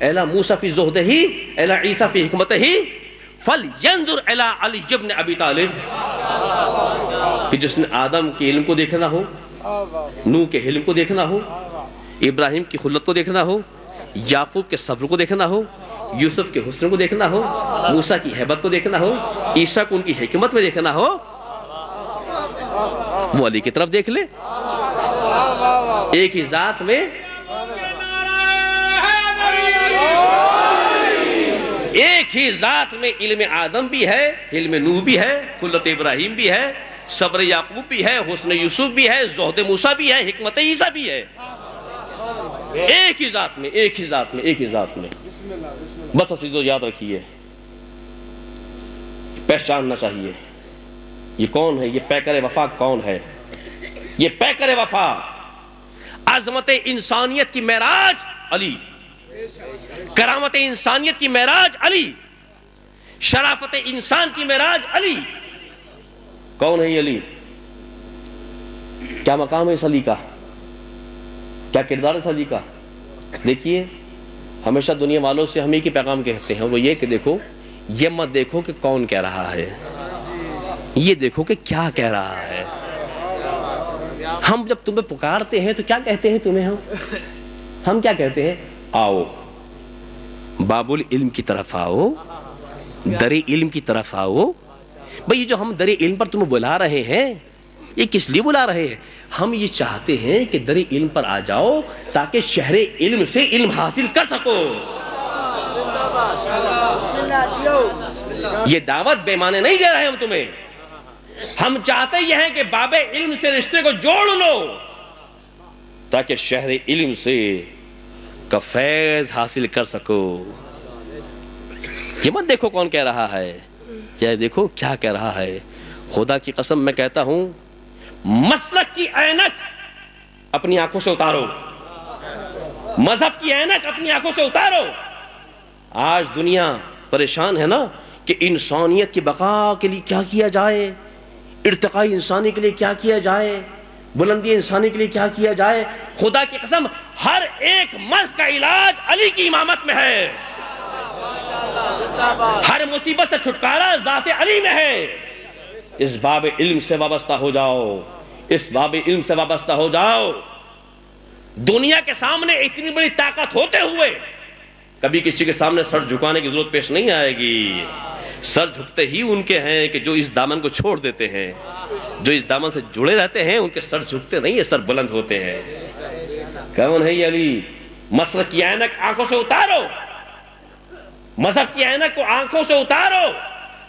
الا موسیٰ فی زہدہ الا عیسیٰ فی حکمتہ فلینظر الی علی ابن ابی طالب. کہ جس نے آدم کے علم کو دیکھنا ہو، نوح کے علم کو دیکھنا ہو، ابراہیم کی خلت کو دیکھنا ہو، یعقوب کے صبر کو دیکھنا ہو، یوسف کے حسن کو دیکھنا ہو، موسیٰ کی ہیبت کو دیکھنا ہو، عیسیٰ کو ان کی حکمت میں دیکھنا ہو، وہ علی کی طرف دیکھ لے. ایک ہی ذات میں ایک ہی ذات میں علم آدم بھی ہے، علم نوح بھی ہے، خلت ابراہیم بھی ہے، صبر یعقوب بھی ہے، حسن یوسف بھی ہے، زہد موسیٰ بھی ہے، حکمت عیسیٰ بھی ہے. ایک ہی ذات میں، ایک ہی ذات میں، ایک ہی ذات میں. بس عزیزو یاد رکھیے، پہچاننا چاہیے یہ کون ہے، یہ پیکر وفا کون ہے. یہ پیکر وفا، عظمت انسانیت کی معراج علی، کرامت انسانیت کی معراج علی، شرافت انسان کی معراج علی. کون ہے یہ علی؟ کیا مقام ہے اس علی کا؟ کیا کردار ہے اس علی کا؟ دیکھیے، ہمیشہ دنیا والوں سے ہم ایک ہی پیغام کہتے ہیں، وہ یہ کہ دیکھو، یہ مت دیکھو کہ کون کہہ رہا ہے، یہ دیکھو کہ کیا کہہ رہا ہے. ہم جب تمہیں پکارتے ہیں تو کیا کہتے ہیں تمہیں؟ ہم کیا کہتے ہیں؟ آؤ باب العلم کی طرف آؤ، در علم کی طرف آؤ. بھئی جو ہم در علم پر تمہیں بلا رہے ہیں، یہ کس لیے بلا رہے ہیں؟ ہم یہ چاہتے ہیں کہ در علم پر آ جاؤ تاکہ شہر علم سے علم حاصل کر سکو. یہ دعوت بے معنی نہیں دے رہے ہم تمہیں. ہم چاہتے یہ ہیں کہ باب علم سے رشتے کو جوڑ لو تاکہ شہر علم سے کا فیض حاصل کر سکو. یہ مت دیکھو کون کہہ رہا ہے، یہ دیکھو کیا کہہ رہا ہے. خدا کی قسم میں کہتا ہوں، مسلک کی اینک اپنی آنکھوں سے اتارو، مذہب کی اینک اپنی آنکھوں سے اتارو. آج دنیا پریشان ہے نا کہ انسانیت کی بقا کے لیے کیا کیا جائے، ارتقاء انسانی کے لیے کیا کیا جائے، بلندی انسانی کے لیے کیا کیا جائے. خدا کی قسم ہر ایک مرض کا علاج علی کی امامت میں ہے، ہر مصیبت سے چھٹکارا ذات علی میں ہے. اس باب علم سے وابستہ ہو جاؤ، اس باب علم سے وابستہ ہو جاؤ. دنیا کے سامنے اتنی بڑی طاقت ہوتے ہوئے کبھی کسی کے سامنے سر جھکانے کی ضرورت پیش نہیں آئے گی. سر جھکتے ہی ان کے ہیں کہ جو اس دامن کو چھوڑ دیتے ہیں، جو اس دامن سے جڑے رہتے ہیں، ان کے سر جھکتے نہیں ہیں، سر بلند ہوتے ہیں. کون ہے یہ علی؟ مسلک کی اینک آنکھوں سے اتارو، مذہب کی اینک کو آنکھوں سے اتارو،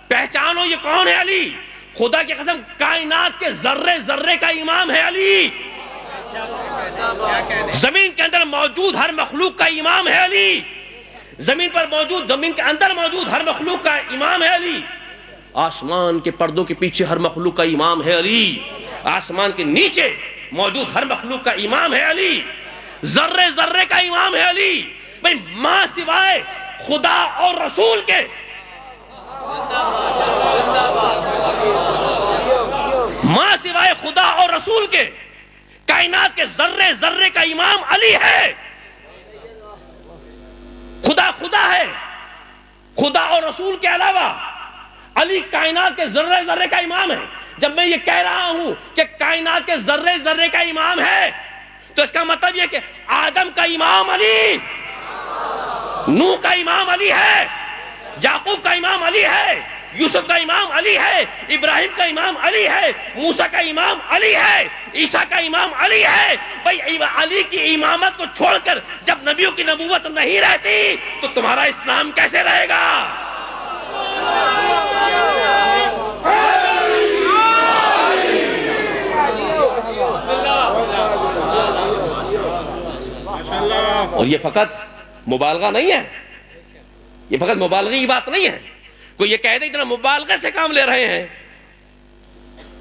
پہچانو یہ کون ہے علی. خدا کی قسم کائنات کے ذرے ذرے کا امام ہے علی. زمین کے اندر موجود ہر مخلوق کا امام ہے علی. زمین پر موجود، زمین کے اندر موجود ہر مخلوق کا امام ہے علی. آسمان کے پردوں کے پیچھے ہر مخلوق کا امام ہے علی. آسمان کے نیچے موجود ہر مخلوق کا امام ہے علی. ذرے ذرے کا امام ہے علی. بھئی ماں سوائے خدا اور رسول کے، ماں سوائے خدا اور رسول کے کائنات کے ذرے ذرے کا امام علی ہے. خدا خدا ہے، خدا اور رسول کے علاوہ علی کائنات کے ذرے ذرے کا امام ہے. جب میں یہ کہہ رہا ہوں کہ کائنات کے ذرے ذرے کا امام ہے تو اس کا مطلب یہ کہ آدم کا امام علی، نوح کا امام علی ہے، یعقوب کا امام علی ہے، یوسف کا امام علی ہے، ابراہیم کا امام علی ہے، موسیٰ کا امام علی ہے، عیسیٰ کا امام علی ہے. بھئی علی کی امامت کو چھوڑ کر جب نبیوں کی نبوت نہیں رہتی تو تمہارا اسلام کیسے رہے گا؟ اور یہ فقط مبالغہ نہیں ہے، یہ فقط مبالغے کی بات نہیں ہے. کوئی یہ کہہ دے اتنا مبالغے سے کام لے رہے ہیں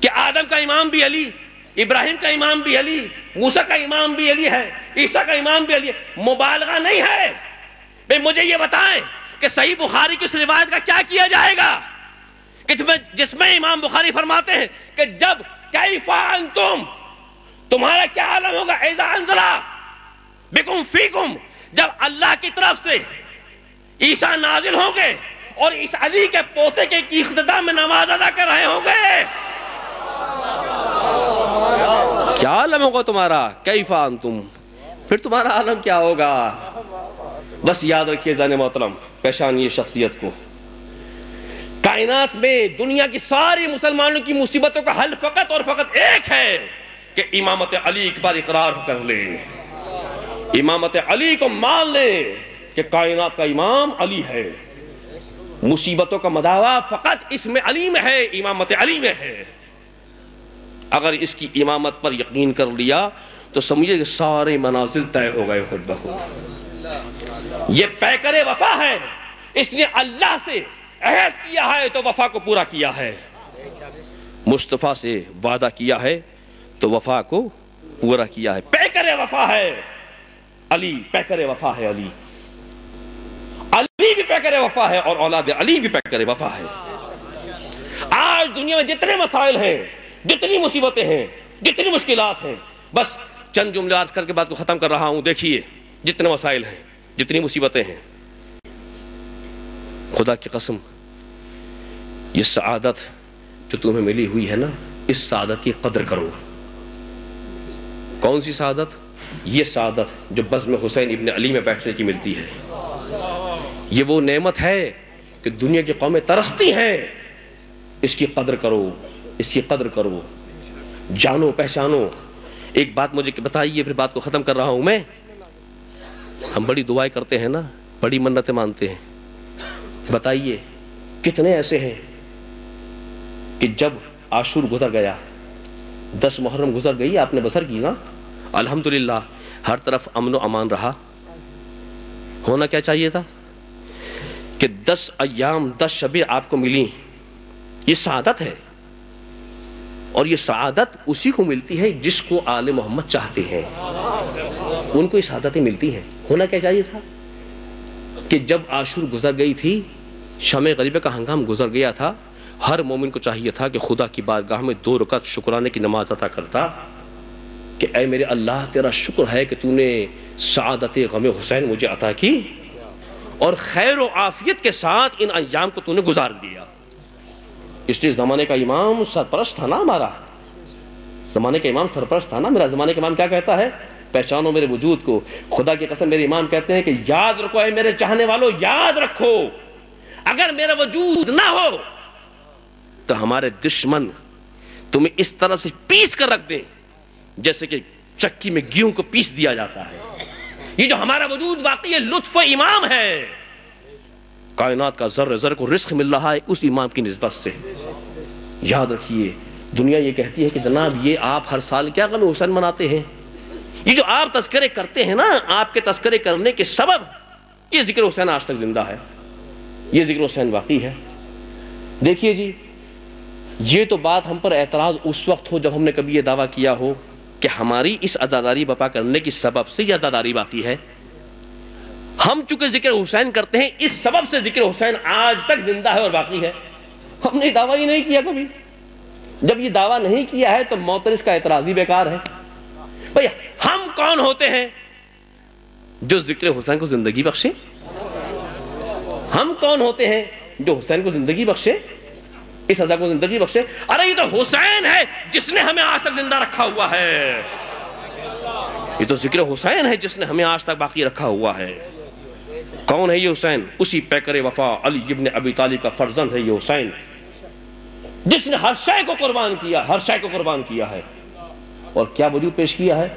کہ آدم کا امام بھی علی، ابراہیم کا امام بھی علی، موسیٰ کا امام بھی علی ہے، عیسیٰ کا امام بھی علی ہے. مبالغہ نہیں ہے. بھئی مجھے یہ بتائیں کہ صحیح بخاری کی اس روایت کا کیا کیا جائے گا کہ جس میں امام بخاری فرماتے ہیں کہ جب کیف انتم، تمہارا کیا عالم ہوگا، اذا انزلہ بکم فیکم، جب اللہ کی طرف سے عیسیٰ نازل ہوں گے اور اس علی کے پوتے کے اختتام میں نماز ادا کر رہے ہوں گے، کیا عالم ہوگا تمہارا؟ کیف انتم، پھر تمہارا عالم کیا ہوگا؟ بس یاد رکھیے زین محترم، پہچانیے شخصیت کو. کائنات میں دنیا کی ساری مسلمانوں کی مصیبتوں کا حل فقط اور فقط ایک ہے کہ امامت علی ایک بار اقرار کر لے، امامت علی کو مان لے کہ کائنات کا امام علی ہے. مصیبتوں کا مداوا فقط اس میں علی میں ہے، امامت علی میں ہے. اگر اس کی امامت پر یقین کر لیا تو سمجھے کہ سارے منازل طے ہو گئے خود بخود. یہ پیکر وفا ہے، اس نے اللہ سے عہد کیا ہے تو وفا کو پورا کیا ہے، مصطفیٰ سے وعدہ کیا ہے تو وفا کو پورا کیا ہے. پیکر وفا ہے علی، پیکر وفا ہے علی. علی بھی پیکر وفا ہے اور اولاد علی بھی پیکر وفا ہے. آج دنیا میں جتنے مسائل ہیں، جتنی مصیبتیں ہیں، جتنی مشکلات ہیں، بس چند جملے عرض کر کے بات کو ختم کر رہا ہوں. دیکھیے جتنے مسائل ہیں، جتنی مصیبتیں ہیں، خدا کی قسم یہ سعادت جو تمہیں ملی ہوئی ہے نا، اس سعادت کی قدر کرو. کون سی سعادت؟ یہ سعادت جو بزم حسین ابن علی میں بیٹھنے کی ملتی ہے. یہ وہ نعمت ہے کہ دنیا کی قومیں ترستی ہیں. اس کی قدر کرو، اس کی قدر کرو، جانو پہچانو. ایک بات مجھے بتائیے، پھر بات کو ختم کر رہا ہوں میں. ہم بڑی دعائیں کرتے ہیں نا، بڑی منتیں مانتے ہیں. بتائیے کتنے ایسے ہیں کہ جب عاشور گزر گیا، 10 محرم گزر گئی، آپ نے بسر کی نا، الحمدللہ ہر طرف امن و امان رہا. ہونا کیا چاہیے تھا کہ 10 ایام 10 شبیں آپ کو ملی. یہ سعادت ہے، اور یہ سعادت اسی کو ملتی ہے جس کو آل محمد چاہتے ہیں، ان کو یہ سعادتیں ملتی ہیں. ہونا کیا چاہیے تھا کہ جب عاشور گزر گئی تھی، شمع غریبہ کا ہنگام گزر گیا تھا، ہر مومن کو چاہیے تھا کہ خدا کی بارگاہ میں 2 رکعت شکرانے کی نماز عطا کرتا کہ اے میرے اللہ، تیرا شکر ہے کہ تو نے سعادت غم حسین مجھے عطا کی اور خیر و عافیت کے ساتھ ان ایام کو تو نے گزار دیا. اس لیے زمانے کا امام سرپرست تھا نا، ہمارا زمانے کا امام سرپرست تھا نا. میرا زمانے کا امام کیا کہتا ہے؟ پہچانو میرے وجود کو. خدا کی قسم میرے امام کہتے ہیں کہ یاد رکھو اے میرے چاہنے والوں، یاد رکھو اگر میرا وجود نہ ہو تو ہمارے دشمن تمہیں اس طرح سے پیس کر رکھ دیں جیسے کہ چکی میں گیہوں کو پیس دیا جاتا ہے. یہ جو ہمارا وجود واقعی لطف امام ہے، کائنات کا ذرہ ذرہ کو رزق مل رہا ہے اس امام کی نسبت سے. یاد رکھیے دنیا یہ کہتی ہے کہ جناب یہ آپ ہر سال کیا غم حسین مناتے ہیں. یہ جو آپ تذکرے کرتے ہیں نا، آپ کے تذکرے کرنے کے سبب یہ ذکر حسین آج تک زندہ ہے، یہ ذکر حسین واقعی ہے. دیکھیے جی، یہ تو بات ہم پر اعتراض اس وقت ہو جب ہم نے کبھی یہ دعویٰ کیا ہو کہ ہماری اس عزاداری بپا کرنے کی سبب سے یہ عزاداری باقی ہے. ہم چونکہ ذکر حسین کرتے ہیں، اس سبب سے ذکر حسین آج تک زندہ ہے اور باقی ہے. ہم نے دعویٰ ہی نہیں کیا کبھی. جب یہ دعویٰ نہیں کیا ہے تو معترض کا اعتراض ہی بیکار ہے. بھئی ہم کون ہوتے ہیں جو ذکر حسین کو زندگی بخشے؟ ہم کون ہوتے ہیں جو حسین کو زندگی بخشے، اس عزا کو زندگی بخشے؟ ارے یہ تو حسین ہے جس نے ہمیں آج تک زندہ رکھا ہوا ہے. یہ تو ذکر حسین ہے جس نے ہمیں آج تک باقی رکھا ہوا ہے. کون ہے یہ حسین؟ اسی پیکر وفا علی ابن ابی طالب کا فرزند ہے یہ حسین، جس نے ہر شے کو قربان کیا، ہر شے کو قربان کیا ہے. اور کیا وجود پیش کیا ہے؟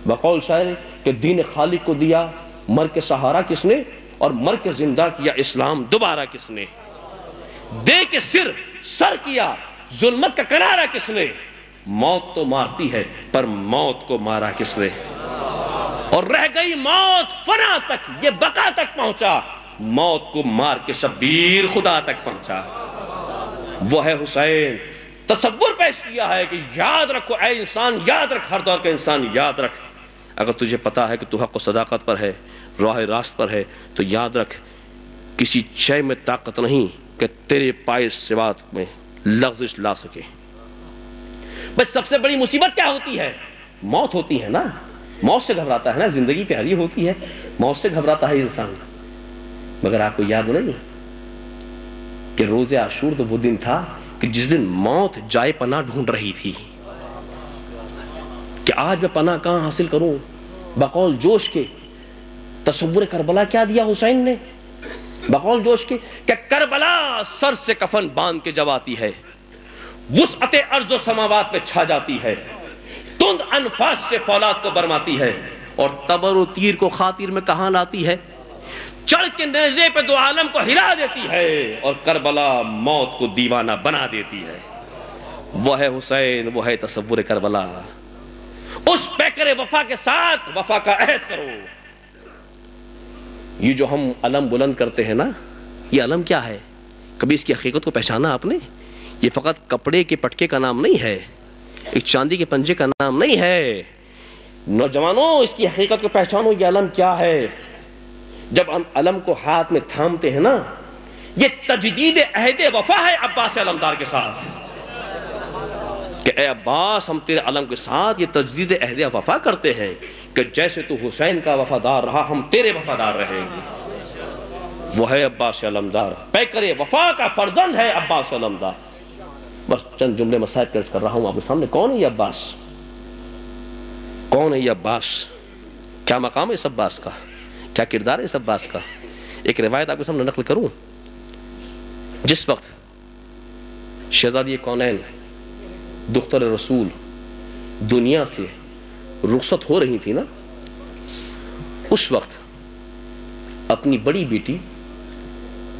بقول شاعر کہ دین خالق کو دیا مر کے سہارا کس نے، اور مر کے زندہ کیا اسلام دوبارہ کس نے. دے کے سر کیا ظلمت کا کنارہ کس نے. موت تو مارتی ہے پر موت کو مارا کس نے. اور رہ گئی موت فنا تک، یہ بقا تک پہنچا، موت کو مار کے شبیر خدا تک پہنچا. وہ ہے حسین. تصور پیش کیا ہے کہ یاد رکھو اے انسان، یاد رکھ، ہر دور کا انسان یاد رکھ. اگر تجھے پتا ہے کہ تو حق و صداقت پر ہے، راہ راست پر ہے، تو یاد رکھ کسی شے میں طاقت نہیں کہ تیرے پائے سوات میں لغزش لا سکے. بس سب سے بڑی مصیبت کیا ہوتی ہے؟ موت ہوتی ہے نا. موت سے گھبراتا ہے نا, زندگی پیاری ہوتی ہے, موت سے گھبراتا ہے انسان. مگر آپ کو یاد نہیں کہ روز عاشور تو وہ دن تھا کہ جس دن موت جائے پناہ ڈھونڈ رہی تھی کہ آج میں پناہ کہاں حاصل کروں. بقول جوش کے تصور کربلا کیا دیا حسین نے, بقول جوش کے کہ کربلا سر سے کفن باندھ کے جب آتی ہے, وسعت ارض و سماوات پہ چھا جاتی ہے, تند انفاس سے فولاد کو برماتی ہے, اور تبر و تیر کو خاطر میں کہاں لاتی ہے, چڑھ کے نیزے پہ دو عالم کو ہلا دیتی ہے, اور کربلا موت کو دیوانہ بنا دیتی ہے. وہ ہے حسین, وہ ہے تصور کربلا. اس پیکر وفا کے ساتھ وفا کا عہد کرو. یہ جو ہم علم بلند کرتے ہیں نا, یہ علم کیا ہے؟ کبھی اس کی حقیقت کو پہچانا آپ نے؟ یہ فقط کپڑے کے پٹکے کا نام نہیں ہے, ایک چاندی کے پنجے کا نام نہیں ہے. نوجوانوں, اس کی حقیقت کو پہچانو, یہ علم کیا ہے. جب ہم علم کو ہاتھ میں تھامتے ہیں نا, یہ تجدید عہد وفا ہے عباس علمدار کے ساتھ, کہ اے عباس ہم تیرے علم کے ساتھ یہ تجدید عہد وفا کرتے ہیں کہ جیسے تو حسین کا وفادار رہا ہم تیرے وفادار رہیں گے. وہ ہے عباس علمدار, پیکر وفا کا فرزند ہے عباس علمدار. بس چند جملے مسائل پیش کر رہا ہوں آپ کے سامنے. کون ہے یہ عباس؟ کون ہے یہ عباس؟ کیا مقام ہے اس عباس کا؟ کیا کردار ہے اس عباس کا؟ ایک روایت آپ کے سامنے نقل کروں. جس وقت شہزادی کونین دختر رسول دنیا سے رخصت ہو رہی تھی نا, اس وقت اپنی بڑی بیٹی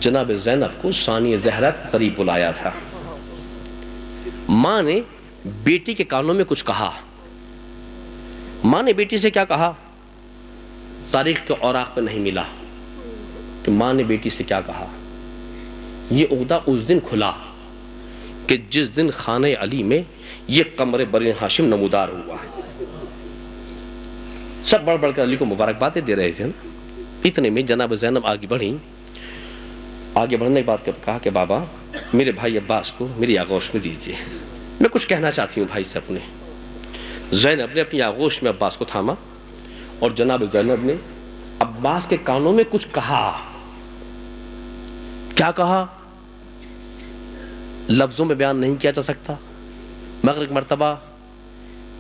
جناب زینب کو ثانی زہرا قریب بلایا تھا. ماں نے بیٹی کے کانوں میں کچھ کہا. ماں نے بیٹی سے کیا کہا تاریخ کے اوراق پہ نہیں ملا کہ ماں نے بیٹی سے کیا کہا. یہ عہدہ اس دن کھلا کہ جس دن خانہ علی میں یہ قمر بنی ہاشم نمودار ہوا. سب بڑھ بڑھ کر علی کو مبارکبادیں دے رہے تھے نا. اتنے میں جناب زینب آگے بڑھی. آگے بڑھنے کے بعد کہا کہ بابا میرے بھائی عباس کو میری آغوش میں دیجیے, میں کچھ کہنا چاہتی ہوں بھائی سے اپنے. زینب نے اپنی آغوش میں عباس کو تھاما, اور جناب زینب نے عباس کے کانوں میں کچھ کہا. کیا کہا لفظوں میں بیان نہیں کیا جا سکتا, مگر ایک مرتبہ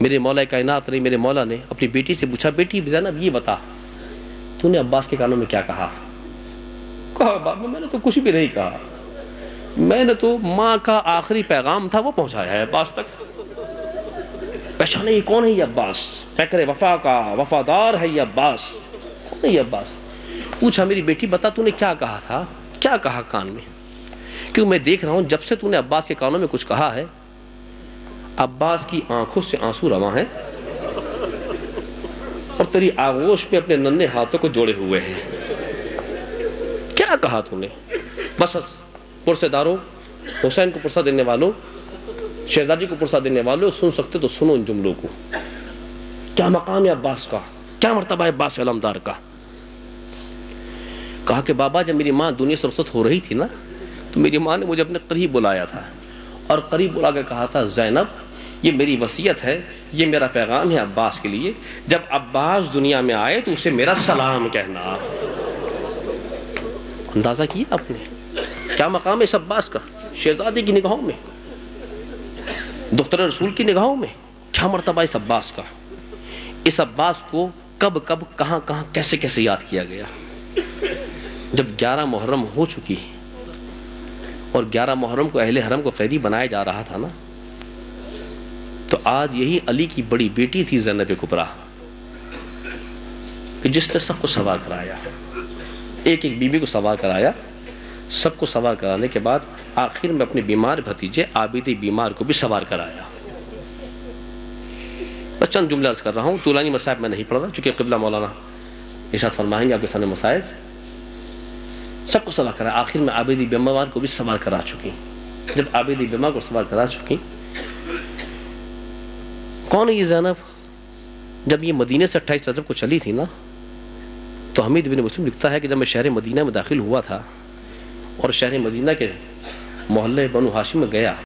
میرے مولا کائنات نے, میرے مولا نے اپنی بیٹی سے پوچھا, بیٹی زینب یہ بتا تو نے عباس کے کانوں میں کیا کہا؟ کہا بابا میں نے تو کچھ بھی نہیں کہا, میں نے تو ماں کا آخری پیغام تھا وہ پہنچایا ہے عباس تک. پہچانے یہ کون ہے یہ عباس, پیکر وفا کا وفادار ہے یہ عباس. کون ہے یہ عباس؟ پوچھا میری بیٹی بتا تو نے کیا کہا تھا, کیا کہا کان میں, کیوں میں دیکھ رہا ہوں جب سے تو نے عباس کے کانوں میں کچھ کہا ہے عباس کی آنکھوں سے آنسو رواں ہیں, اور تیری آغوش میں اپنے ننھے ہاتھوں کو جوڑے ہوئے ہیں. کیا کہا تو نے؟ بس پرسے داروں, حسین کو پرسہ دینے والوں, شہزادی کو پرسہ دینے والوں, سن سکتے تو سنو ان جملوں کو. کیا مقام ہے عباس کا, کیا مرتبہ ہے عباس علمدار کا. کہا کہ بابا جب میری ماں دنیا سے رخصت ہو رہی تھی نا, تو میری ماں نے مجھے اپنے قریب بلایا تھا, اور قریب بلا کر کہا تھا زینب یہ میری وصیت ہے, یہ میرا پیغام ہے عباس کے لیے, جب عباس دنیا میں آئے تو اسے میرا سلام کہنا. اندازہ کیا آپ نے کیا مقام ہے اس عباس کا, شہزادی کی نگاہوں میں, دختر رسول کی نگاہوں میں, کیا مرتبہ اس عباس کا. اس عباس کو کب کب کہاں کہاں کیسے کیسے یاد کیا گیا. جب 11 محرم ہو چکی اور 11 محرم کو اہل حرم کو قیدی بنایا جا رہا تھا نا, تو آج یہی علی کی بڑی بیٹی تھی زینب کبریٰ کہ جس نے سب کو سوار کرایا, ایک ایک بیوی کو سوار کرایا. سب کو سوار کرانے کے بعد آخر میں اپنے بیمار بھتیجے عابد بیمار کو بھی سوار کرایا. بس چند جملے عرض کر رہا ہوں, طولانی مصائب میں نہیں پڑھ رہا چونکہ قبلہ مولانا ارشاد فرمائیں گے آپ کے سامنے مصائب. سب کو سوار کرایا, آخر میں عابد بیمار کو بھی سوار کرا چکی. جب عابد بیمار کو سوار کرا چکی, کون ہے یہ زینب؟ جب یہ مدینے سے 28 رجب کو چلی تھی نا, تو حمید بن مسلم لکھتا ہے کہ جب میں شہر مدینہ میں داخل ہوا تھا اور شہر مدینہ کے محلے بنو ہاشم میں گیا,